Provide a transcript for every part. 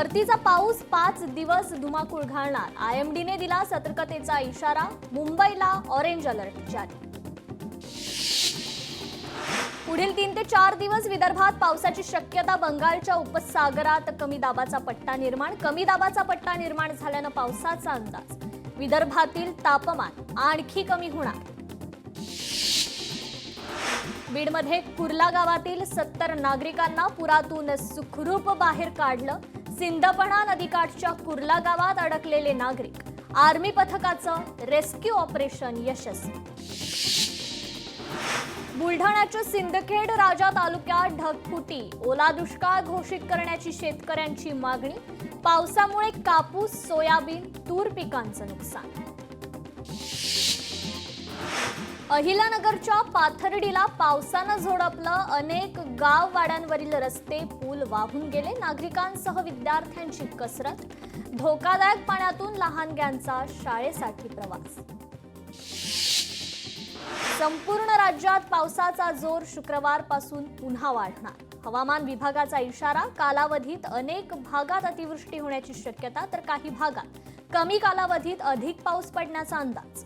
परतीचा पाऊस 5 दिवस धुमाकूळ घालणार. आयएमडीने दिला सतर्कतेचा इशारा. मुंबईला ऑरेंज अलर्ट जारी. पुढील 3 ते 4 दिवस विदर्भात पावसाची शक्यता. बंगालच्या उपसागरात कमी दाबाचा पट्टा निर्माण. कमी दाबाचा पट्टा निर्माण झाल्यानं पावसाचा अंदाज. विदर्भातील तापमान आणखी कमी होणार. बीडमध्ये कुर्ला गावातील 70 नागरिकांना पुरातून सुखरूप बाहेर काढलं. सिंदपणा नदीकाठच्या कुर्ला गावात अडकलेले नागरिक. आर्मी पथकाचं रेस्क्यू ऑपरेशन यशस्वी. बुलढाण्याच्या सिंदखेड राजा तालुक्यात ढगफुटी. ओला दुष्काळ घोषित करण्याची शेतकऱ्यांची मागणी. पावसामुळे कापूस, सोयाबीन, तूर पिकांचं नुकसान. अहिल्यानगरच्या पाथर्डीला पावसानं झोडपलं. अनेक गाववाड्यांवरील रस्ते, पूल वाहून गेले. नागरिकांसह विद्यार्थ्यांची कसरत. धोकादायक पाण्यातून लहानग्यांचा शाळेसाठी प्रवास. संपूर्ण राज्यात पावसाचा जोर शुक्रवारपासून पुन्हा वाढणार. हवामान विभागाचा इशारा. कालावधीत अनेक भागात अतिवृष्टी होण्याची शक्यता, तर काही भागात कमी कालावधीत अधिक पाऊस पडण्याचा अंदाज.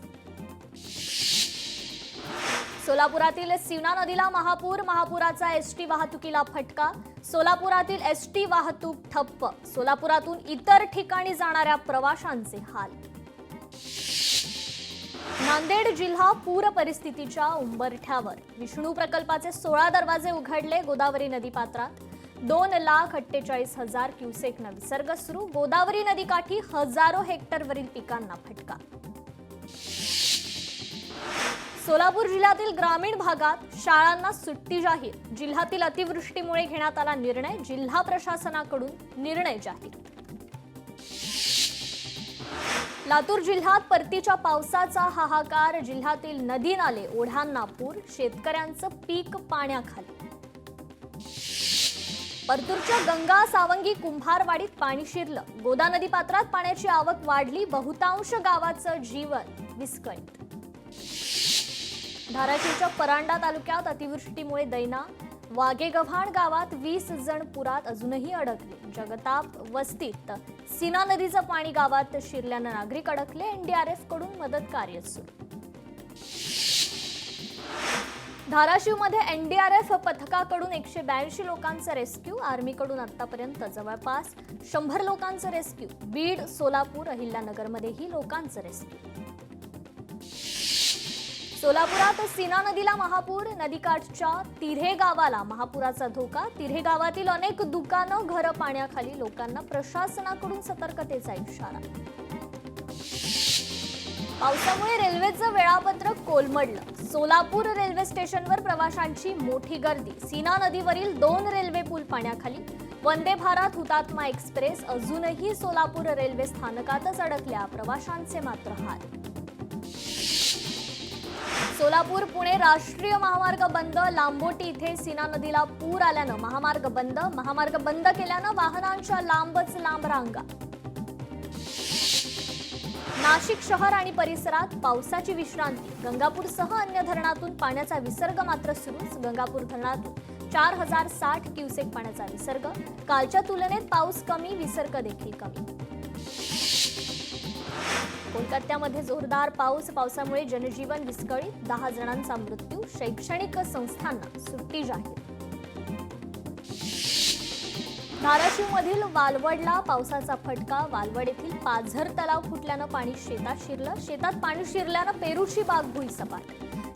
सोलापुरातील सीना नदीला महापूर. महापुराचा एसटी वाहतुकीला फटका. सोलापुरातील एसटी वाहतूक ठप्प. सोलापुरातून इतर ठिकाणी जाणाऱ्या प्रवाशांचे हाल. नांदेड जिल्हा पूर परिस्थितीच्या उंबरठ्यावर. विष्णू प्रकल्पाचे 16 दरवाजे उघडले. गोदावरी नदीपात्रात 2,48,000 क्युसेकनं विसर्ग सुरू. गोदावरी नदीकाठी हजारो हेक्टरवरील पिकांना फटका. सोलापूर जिल्ह्यातील ग्रामीण भागात शाळांना सुट्टी जाहीर. जिल्ह्यातील अतिवृष्टीमुळे घेण्यात आला निर्णय. जिल्हा प्रशासनाकडून निर्णय जाहीर. लातूर जिल्ह्यात परतीच्या पावसाचा हाहाकार. जिल्ह्यातील नदी नाले, ओढ्यांना पूर. शेतकऱ्यांचं पीक पाण्याखाली. परतूरच्या गंगा, सावंगी, कुंभारवाडीत पाणी शिरलं. गोदा नदीपात्रात पाण्याची आवक वाढली. बहुतांश गावाचं जीवन विस्कळीत. धाराशिवच्या परांडा तालुक्यात अतिवृष्टीमुळे दैना. वाघेगव्हाण गावात 20 जण पुरात अजूनही अडकले. जगताप वस्तीत सीना नदीचं पाणी गावात शिरल्यानं नागरिक अडकले. एनडीआरएफ कडून मदत कार्य सुरू. धाराशिवमध्ये एनडीआरएफ पथकाकडून 182 लोकांचं रेस्क्यू. आर्मीकडून आतापर्यंत जवळपास 100 लोकांचं रेस्क्यू. बीड, सोलापूर, अहिल्यानगरमध्येही लोकांचं रेस्क्यू. सोलापुरात सीना नदीला महापूर. नदीकाठच्या तिऱ्हे गावाला महापुराचा धोका. तिऱ्हे गावातील अनेक दुकानं, घरं पाण्याखाली. लोकांना प्रशासनाकडून सतर्कतेचा इशारा. पावसामुळे रेल्वेचं वेळापत्रक कोलमडलं. सोलापूर रेल्वे स्टेशनवर प्रवाशांची मोठी गर्दी. सीना नदीवरील 2 रेल्वे पूल पाण्याखाली. वंदे भारत, हुतात्मा एक्सप्रेस अजूनही सोलापूर रेल्वे स्थानकातच अडकल्या. प्रवाशांचे मात्र हाल. सोलापूर पुणे राष्ट्रीय महामार्ग बंद. लांबोटी इथे सीना नदीला पूर आल्यानं महामार्ग बंद. महामार्ग बंद केल्यानं वाहनांच्या लांबच लांब रांगा. नाशिक शहर आणि परिसरात पावसाची विश्रांती. गंगापूरसह अन्य धरणातून पाण्याचा विसर्ग मात्र सुरूच. गंगापूर धरणातून 4,060 क्युसेक पाण्याचा विसर्ग. कालच्या तुलनेत पाऊस कमी, विसर्ग देखील कमी. कोलकात्यामध्ये जोरदार पाऊस. पावसामुळे जनजीवन विस्कळीत. 10 जणांचा मृत्यू. शैक्षणिक संस्थांना सुट्टी जाहीर. धाराशिवमधील वालवडला पावसाचा फटका. वालवड येथील पाझर तलाव फुटल्यानं पाणी शेतात शिरलं. शेतात पाणी शिरल्यानं पेरूची बाग भुईसपाट.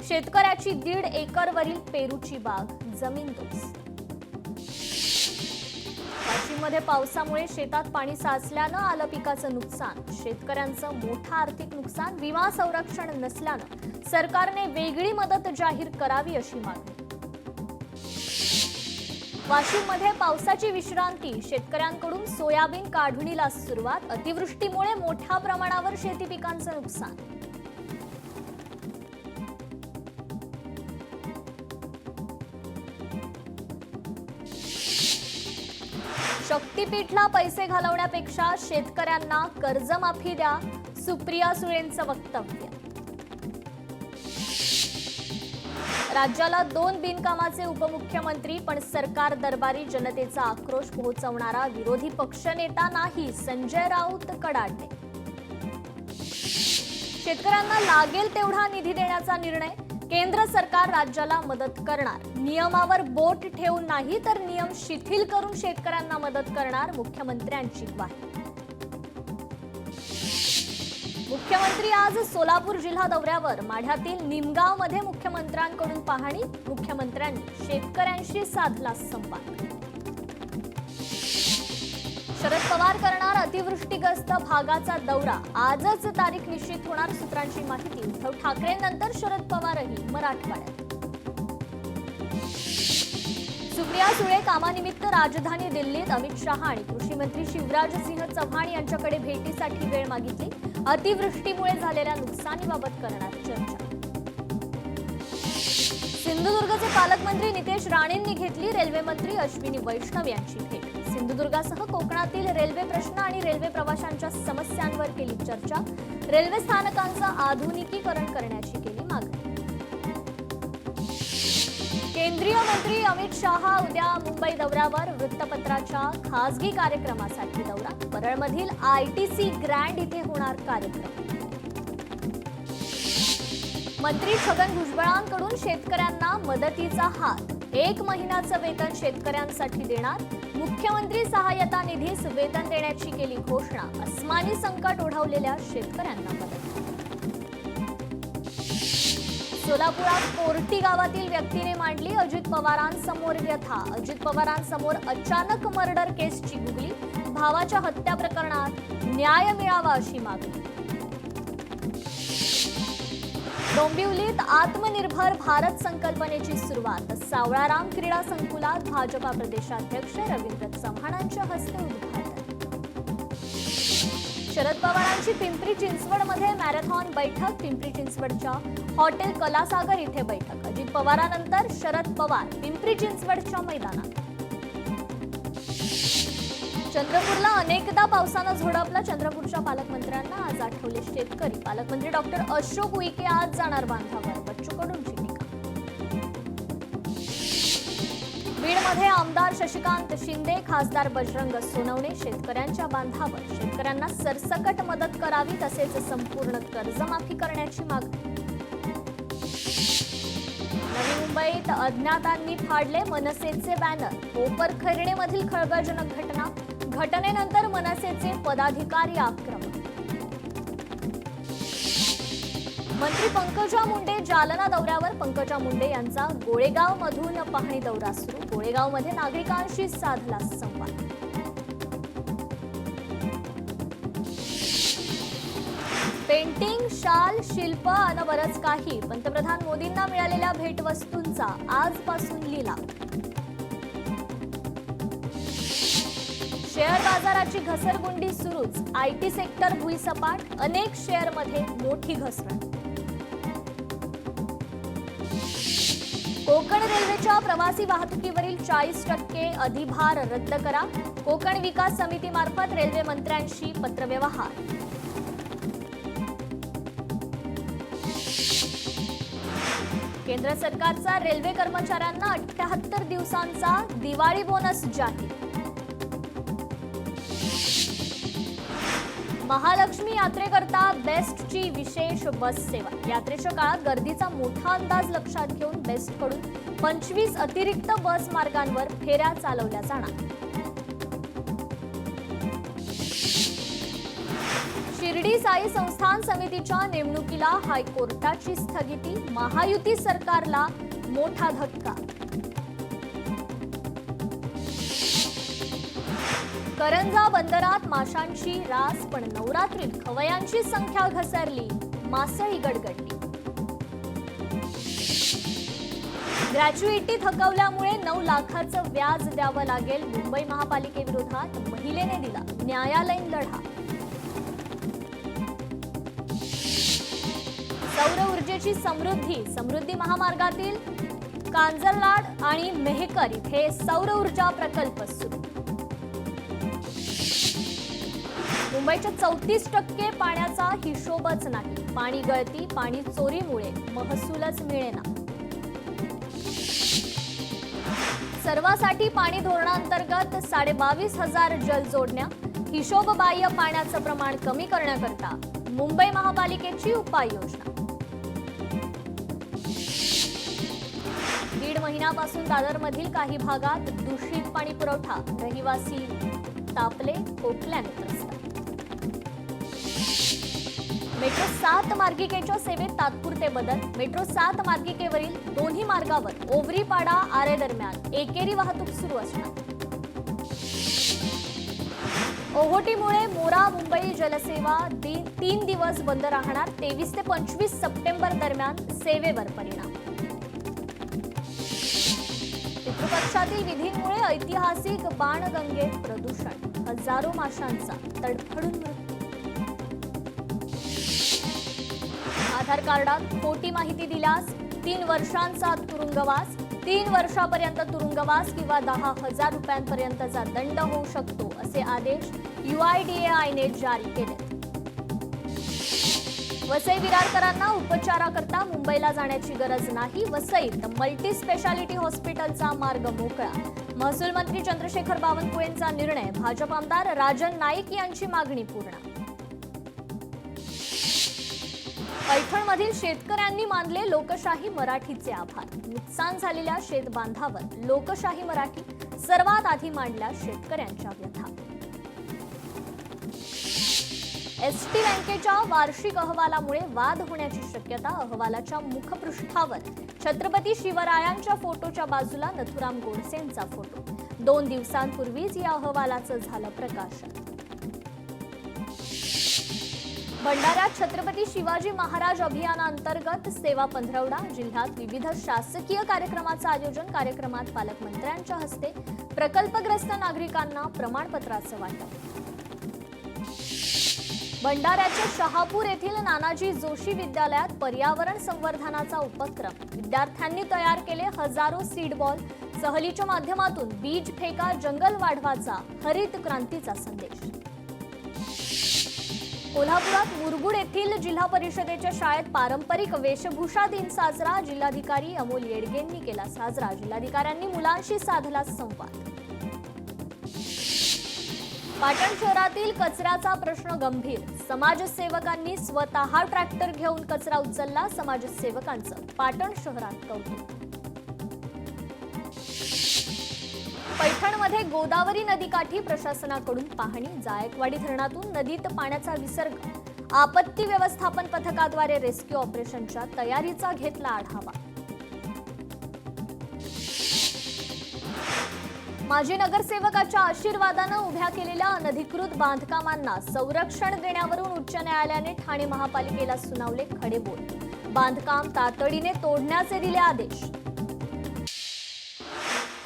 शेतकऱ्याची 1.5 एकरवरील पेरूची बाग जमीनदोस्त. वाशिममध्ये पावसामुळे शेतात पाणी साचल्यानं आलं पिकाचं नुकसान. शेतकऱ्यांचं मोठं आर्थिक नुकसान. विमा संरक्षण नसल्यानं सरकारने वेगळी मदत जाहीर करावी अशी मागणी. वाशिममध्ये पावसाची विश्रांती. शेतकऱ्यांकडून सोयाबीन काढणीला सुरुवात. अतिवृष्टीमुळे मोठ्या प्रमाणावर शेती पिकांचं नुकसान. शक्तीपीठला पैसे घालवण्यापेक्षा शेतकऱ्यांना कर्जमाफी द्या. सुप्रिया सुळेंचं वक्तव्य. राज्याला 2 बिनकामाचे उपमुख्यमंत्री, पण सरकार दरबारी जनतेचा आक्रोश पोहोचवणारा विरोधी पक्षनेता नाही, संजय राऊत कडाडले. शेतकऱ्यांना लागेल तेवढा निधी देण्याचा निर्णय, केंद्र सरकार राज्याला मदत करणार, नियमावर बोट ठेवून नाही तर नियम शिथिल करून शेतकऱ्यांना मदत करणार, मुख्यमंत्र्यांची ग्वाही. मुख्यमंत्री आज सोलापूर जिल्हा दौऱ्यावर. माढ्यातील निमगावमध्ये मुख्यमंत्र्यांकडून पाहणी, मुख्यमंत्र्यांनी शेतकऱ्यांशी साधला संवाद. शरद पवार करणार अतिवृष्टीग्रस्त भागाचा दौरा, आजच तारीख निश्चित होणार, सूत्रांची माहिती. उद्धव ठाकरेंनंतर शरद पवारही मराठवाड्यात. सुप्रिया सुळे कामानिमित्त राजधानी दिल्लीत. अमित शहा आणि कृषी मंत्री शिवराज सिंह चव्हाण यांच्याकडे भेटीसाठी वेळ मागितली. अतिवृष्टीमुळे झालेल्या नुकसानीबाबत करणार चर्चा. सिंधुदुर्गचे पालकमंत्री नितेश राणेंनी घेतली रेल्वे मंत्री अश्विनी वैष्णव यांची भेट. सिंधुदुर्गासह कोकणातील रेल्वे प्रश्न आणि रेल्वे प्रवाशांच्या समस्यांवर केली चर्चा. रेल्वे स्थानकांचं आधुनिकीकरण करण्याची केली मागणी. केंद्रीय मंत्री अमित शहा उद्या मुंबई दौऱ्यावर. वृत्तपत्राच्या खासगी कार्यक्रमासाठी दौरा. परळमधील आयटीसी ग्रँड इथे होणार कार्यक्रम. मंत्री छगन भुजबळांकडून शेतकऱ्यांना मदतीचा हात. 1 महिन्याचं वेतन शेतकऱ्यांसाठी देणार. मुख्यमंत्री सहाय्यता निधीस वेतन देण्याची केली घोषणा. अस्मानी संकट ओढवलेल्या शेतकऱ्यांना मदत. सोलापुरात कोर्टी गावातील व्यक्तीने मांडली अजित पवारांसमोर व्यथा. अजित पवारांसमोर अचानक मर्डर केसची गुगली. भावाच्या हत्या प्रकरणात न्याय मिळावा अशी मागणी. डोंबिवलीत आत्मनिर्भर भारत संकल्पनेची सुरुवात. सावळाराम क्रीडा संकुलात भाजपा प्रदेशाध्यक्ष रवींद्र चव्हाणांच्या हस्ते उद्घाटन. शरद पवारांची पिंपरी चिंचवडमध्ये मॅरेथॉन बैठक. पिंपरी चिंचवडच्या हॉटेल कलासागर इथे बैठक. अजित पवारांनंतर शरद पवार पिंपरी चिंचवडच्या मैदानात. चंद्रपूरला अनेकदा पावसानं झोडपलं. चंद्रपूरच्या पालकमंत्र्यांना आज आठवले शेतकरी. पालकमंत्री डॉक्टर अशोक उईके आज जाणार बांधावर. बच्चू कडूंची टीका. बीडमध्ये आमदार शशिकांत शिंदे, खासदार बजरंग सोनवणे शेतकऱ्यांच्या बांधावर. शेतकऱ्यांना सरसकट मदत करावी तसेच संपूर्ण कर्जमाफी करण्याची मागणी. नवी मुंबईत अज्ञातांनी फाडले मनसेचे बॅनर. कोपरखैरणेमधील खळबळजनक घटना. घटनेनंतर मनसेचे पदाधिकारी आक्रमक. मंत्री पंकजा मुंडे जालना दौऱ्यावर. पंकजा मुंडे यांचा गोळेगावमधून पाहणी दौरा सुरू. गोळेगावमध्ये नागरिकांशी साधला संवाद. पेंटिंग, शाल, शिल्प अन बरंच काही. पंतप्रधान मोदींना मिळालेल्या भेटवस्तूंचा आजपासून लिलाव. शेअर बाजाराची घसरगुंडी सुरूच. आयटी सेक्टर भुईसपाट. अनेक शेअरमध्ये मोठी घसरण. कोकण रेल्वेच्या प्रवासी वाहतुकीवरील 40% अधिभार रद्द करा. कोकण विकास समितीमार्फत रेल्वे मंत्र्यांशी पत्रव्यवहार. केंद्र सरकारचा रेल्वे कर्मचाऱ्यांना 78 दिवसांचा दिवाळी बोनस जाहीर. महालक्ष्मी यात्रेकरता बेस्टची विशेष बस सेवा. यात्रेच्या काळात गर्दीचा मोठा अंदाज लक्षात घेऊन बेस्टकडून 25 अतिरिक्त बस मार्गांवर फेऱ्या चालवल्या जाणार. शिर्डी साई संस्थान समितीच्या नेमणुकीला हायकोर्टाची स्थगिती. महायुती सरकारला मोठा धक्का. करंजा बंदरात माशांची रास, पण नवरात्रीत खवयांची संख्या घसरली. मासळी गडगडली. ग्रॅच्युइटी थकवल्यामुळे 9 लाखाचं व्याज द्यावं लागेल. मुंबई महापालिकेविरोधात महिलेने दिला न्यायालयीन लढा. सौर ऊर्जेची समृद्धी महामार्गातील कांजरलाड आणि मेहकर इथे सौर ऊर्जा प्रकल्प सुरू. मुंबईच्या 34% पाण्याचा हिशोबच नाही. पाणी गळती, पाणी चोरीमुळे महसूलच मिळेना. सर्वांसाठी पाणी धोरणांतर्गत 22,500 जलजोडण्या. हिशोबबाह्य पाण्याचं प्रमाण कमी करण्याकरता मुंबई महापालिकेची उपाययोजना. दीड महिन्यापासून दादरमधील काही भागात दूषित पाणी पुरवठा. रहिवासी तापले, खोकल्याने त्रस्त. मेट्रो 7 मार्गिकेच्या सेवेत तात्पुरते बदल. मेट्रो 7 मार्गिकेवरील दोन्ही मार्गावर ओव्हरीपाडा आरे दरम्यान एकेरी वाहतूक सुरू असणार. ओहोटीमुळे मोरा मुंबई जलसेवा 3 दिवस बंद राहणार. 23 ते 25 सप्टेंबर दरम्यान सेवेवर परिणाम. पितृपक्षातील विधींमुळे ऐतिहासिक बाणगंगेत प्रदूषण. हजारो माशांचा तडफडून मृत्यू. आधार कार्डात खोटी माहिती दिल्यास 3 वर्षांचा तुरुंगवास. 3 वर्षापर्यंत तुरुंगवास किंवा 10,000 रुपयांपर्यंतचा दंड होऊ शकतो, असे आदेश UIDAIने जारी केले. वसई विरारकरांना उपचाराकरता मुंबईला जाण्याची गरज नाही. वसईत मल्टी स्पेशालिटी हॉस्पिटलचा मार्ग मोकळा. महसूल मंत्री चंद्रशेखर बावनकुळेंचा निर्णय. भाजप आमदार राजन नाईक यांची मागणी पूर्ण. पैठणमधील शेतकऱ्यांनी मानले लोकशाही मराठीचे आभार. नुकसान झालेल्या शेतबांधावर लोकशाही मराठी सर्वात आधी मांडल्या शेतकऱ्यांच्या व्यथा. एसटी बँकेच्या वार्षिक अहवालामुळे वाद होण्याची शक्यता. अहवालाच्या मुखपृष्ठावर छत्रपती शिवरायांच्या फोटोच्या बाजूला नथुराम गोडसेंचा फोटो. 2 दिवसांपूर्वीच या अहवालाचं झालं प्रकाशन. भंडाऱ्यात छत्रपती शिवाजी महाराज अभियानांतर्गत सेवा पंधरवडा. जिल्ह्यात विविध शासकीय कार्यक्रमाचं आयोजन. कार्यक्रमात पालकमंत्र्यांच्या हस्ते प्रकल्पग्रस्त नागरिकांना प्रमाणपत्राचं वाटप. भंडाऱ्याच्या शहापूर येथील नानाजी जोशी विद्यालयात पर्यावरण संवर्धनाचा उपक्रम. विद्यार्थ्यांनी तयार केले हजारो सीड बॉल. सहलीच्या माध्यमातून बीज फेका, जंगल वाढवाचा हरित क्रांतीचा संदेश. कोल्हापुरात मुरगुड येथील जिल्हा परिषदेच्या शाळेत पारंपरिक वेशभूषा दिन साजरा. जिल्हाधिकारी अमोल येडगेंनी केला साजरा. जिल्हाधिकाऱ्यांनी मुलांशी साधला संवाद. पाटण शहरातील कचऱ्याचा प्रश्न गंभीर. समाजसेवकांनी स्वतः ट्रॅक्टर घेऊन कचरा उचलला. समाजसेवकांचं पाटण शहरात कौतुक. पैठणमध्ये गोदावरी नदीकाठी प्रशासनाकडून पाहणी. जायकवाडी धरणातून नदीत पाण्याचा विसर्ग. आपत्ती व्यवस्थापन पथकाद्वारे रेस्क्यू ऑपरेशनच्या तयारीचा घेतला आढावा. माजी नगरसेवकाच्या आशीर्वादानं उभ्या केलेल्या अनधिकृत बांधकामांना संरक्षण देण्यावरून उच्च न्यायालयाने ठाणे महापालिकेला सुनावले खडेबोल. बांधकाम तातडीने तोडण्याचे दिले आदेश.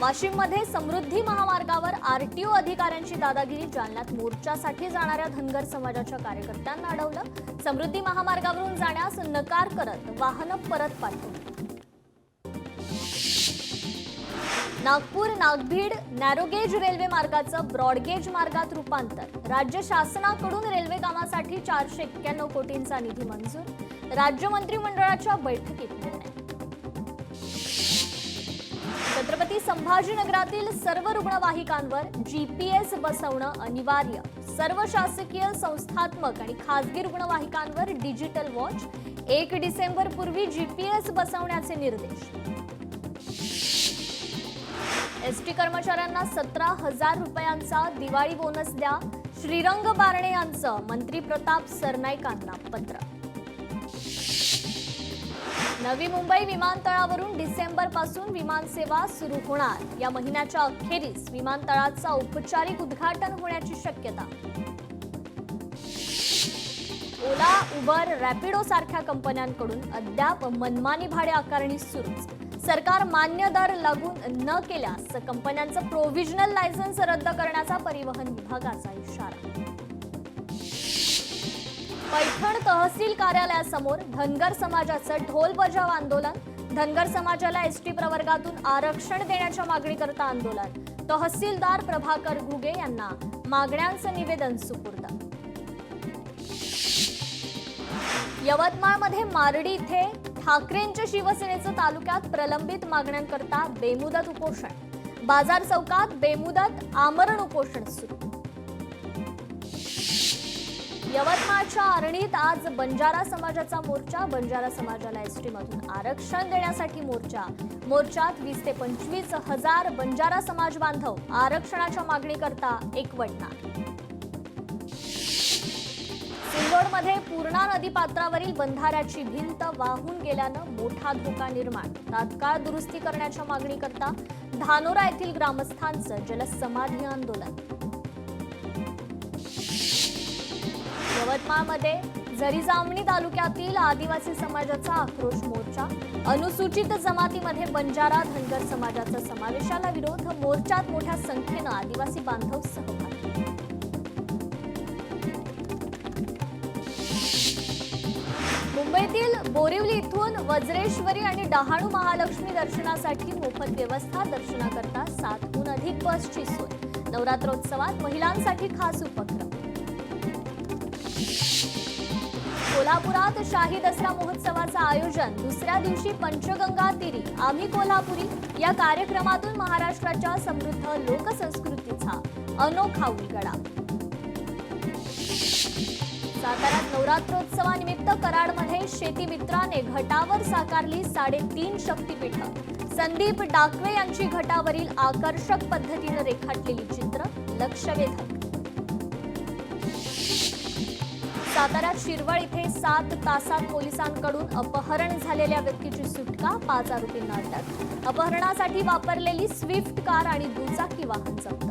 वाशिममध्ये समृद्धी महामार्गावर RTO अधिकाऱ्यांची दादागिरी. जालन्यात मोर्चासाठी जाणाऱ्या धनगर समाजाच्या कार्यकर्त्यांना अडवलं. समृद्धी महामार्गावरून जाण्यास नकार करत वाहनं परत पाठवली. नागपूर नागभीड नॅरोगेज रेल्वे मार्गाचं ब्रॉडगेज मार्गात रूपांतर. राज्य शासनाकडून रेल्वे कामासाठी 491 कोटींचा निधी मंजूर. राज्य मंत्रिमंडळाच्या बैठकीत निर्णय. छत्रपती संभाजीनगरातील सर्व रुग्णवाहिकांवर GPS बसवणं अनिवार्य. सर्व शासकीय, संस्थात्मक आणि खासगी रुग्णवाहिकांवर डिजिटल वॉच. 1 डिसेंबरपूर्वी GPS बसवण्याचे निर्देश. एसटी कर्मचाऱ्यांना 17,000 रुपयांचा दिवाळी बोनस द्या. श्रीरंग बारणे यांचं मंत्री प्रताप सरनाईकांना पत्र. नवी मुंबई विमानतळावरून डिसेंबरपासून विमानसेवा सुरू होणार. या महिन्याच्या अखेरीस विमानतळाचं औपचारिक उद्घाटन होण्याची शक्यता. ओला, उबर, रॅपिडो सारख्या कंपन्यांकडून अद्याप मनमानी भाडे आकारणी सुरूच. सरकार मान्य दर लागू न केल्यास कंपन्यांचं प्रोव्हिजनल लायसन्स रद्द करण्याचा परिवहन विभागाचा इशारा. पैठण तहसील कार्यालयासमोर धनगर समाजाचं ढोल बजाव आंदोलन. धनगर समाजाला एसटी प्रवर्गातून आरक्षण देण्याच्या मागणीकरता आंदोलन. तहसीलदार प्रभाकर घुगे यांना मागण्यांचं निवेदन सुपूर्द. यवतमाळमध्ये मारडी इथे ठाकरेंच्या शिवसेनेचं तालुक्यात प्रलंबित मागण्यांकरता बेमुदत उपोषण. बाजार चौकात बेमुदत आमरण उपोषण सुरू. यवतमाळच्या आर्णीत आज बंजारा समाजाचा मोर्चा. बंजारा समाजाला एसटी मधून आरक्षण देण्यासाठी मोर्चात 20 ते 25 हजार बंजारा समाज बांधव आरक्षणाच्या मागणीकरता एकवटणार. सिल्लोडमध्ये पूर्णा नदी पात्रावरील बंधाऱ्याची भिंत वाहून गेल्यानं मोठा धोका निर्माण. तात्काळ दुरुस्ती करण्याच्या मागणीकरता धानोरा येथील ग्रामस्थांचं जलसमाधी आंदोलन. यवतमाळमध्ये जरीजामणी तालुक्यातील आदिवासी समाजाचा आक्रोश मोर्चा. अनुसूचित जमातीमध्ये बंजारा धनगर समाजाचा समावेशाला विरोध. मोर्चात मोठ्या संख्येनं आदिवासी बांधव सहभागी. मुंबईतील बोरिवली इथून वज्रेश्वरी आणि डहाणू महालक्ष्मी दर्शनासाठी मोफत व्यवस्था. दर्शनाकरता 7हून अधिक बसची सोय. नवरात्रोत्सवात महिलांसाठी खास उपक्रम. कोल्हापुरात शाही दसरा महोत्सवाचं आयोजन. दुसऱ्या दिवशी पंचगंगा तीरी आम्ही कोल्हापुरी या कार्यक्रमातून महाराष्ट्राच्या समृद्ध लोकसंस्कृतीचा अनोखा उलगडा. साताऱ्यात नवरात्रोत्सवानिमित्त कराडमध्ये शेती मित्राने घटावर साकारली 3.5 शक्तीपीठं. संदीप डाकवे यांची घटावरील आकर्षक पद्धतीनं रेखाटलेली चित्र लक्षवेधक. साताऱ्यात शिरवळ इथे 7 तासात पोलिसांकडून अपहरण झालेल्या व्यक्तीची सुटका. 5 आरोपींना अटक. अपहरणासाठी वापरलेली स्विफ्ट कार आणि दुचाकी वाहन जप्त.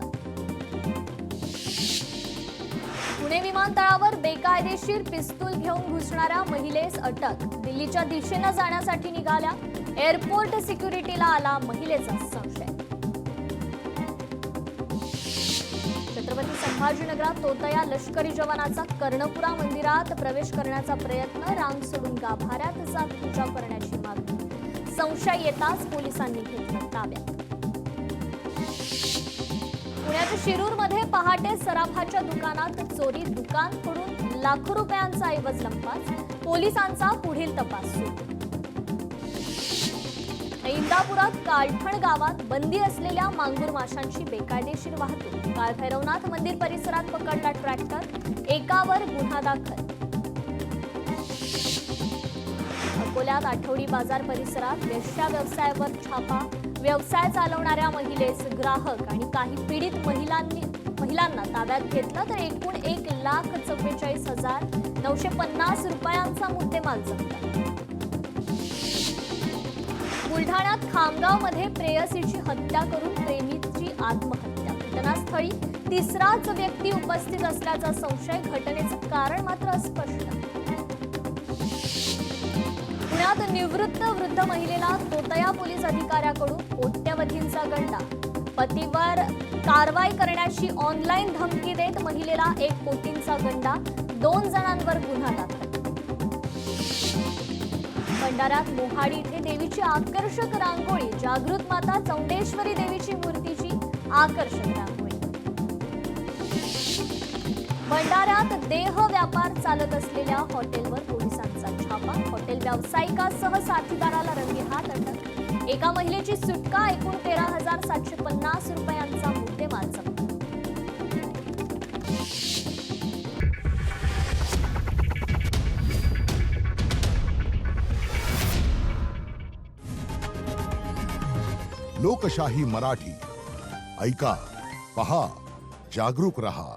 पुणे विमानतळावर बेकायदेशीर पिस्तूल घेऊन घुसणाऱ्या महिलेस अटक. दिल्लीच्या दिशेनं जाण्यासाठी निघाल्या. एअरपोर्ट सिक्युरिटीला आला महिलेचा संशय. छत्रपती संभाजीनगरात तोतया लष्करी जवानाचा कर्णपुरा मंदिरात प्रवेश करण्याचा प्रयत्न. रांग सोडून गाभाऱ्यात जात पूजा करण्याची मागणी. संशय येताच पोलिसांनी घेतलं ताब्यात. पुण्याच्या शिरूरमध्ये पहाटे सराफाच्या दुकानात चोरी. दुकान फोडून लाखो रुपयांचा ऐवज लंपास. पोलिसांचा पुढील तपास सुरू. इंदापुरात कालठण गावात बंदी असलेल्या मांगूर माशांची बेकायदेशीर वाहतूक. काळभैरवनाथ मंदिर परिसरात पकडला ट्रॅक्टर. एकावर गुन्हा दाखल. अकोल्यात आठवडी बाजार परिसरात वेश्या व्यवसायावर छापा. व्यवसाय चालवणाऱ्या महिलेस ग्राहक आणि काही पीडित महिलांना ताब्यात घेतलं तर एकूण 1,44,950 रुपयांचा मुद्देमाल जप्त. बुलढाण्यात खामगावमध्ये प्रेयसीची हत्या करून प्रेमीची आत्महत्या. घटनास्थळी तिसराच व्यक्ती उपस्थित असल्याचा संशय. घटनेचं कारण मात्र अस्पष्ट. पुण्यात निवृत्त वृद्ध महिलेला तोतया पोलीस अधिकाऱ्याकडून कोट्यवधींचा गंडा. पतीवर कारवाई करण्याची ऑनलाईन धमकी देत महिलेला 1 कोटींचा गंडा. 2 जणांवर गुन्हा दाखल. भंडाऱ्यात मोहाडी इथे देवीची आकर्षक रांगोळी. जागृत माता चौंडेश्वरी देवीची मूर्तीची आकर्षक रांगोळी. भंडाऱ्यात देह व्यापार चालत असलेल्या हॉटेलवर पोलिसांचा छापा. हॉटेल व्यावसायिकासह साथीदाराला रंगेहात अटक. एका महिलेची सुटका. एकूण 13,750 रुपयांचा मुद्देमाल जप्त. लोकशाही मराठी ऐका, पहा, जागरूक रहा.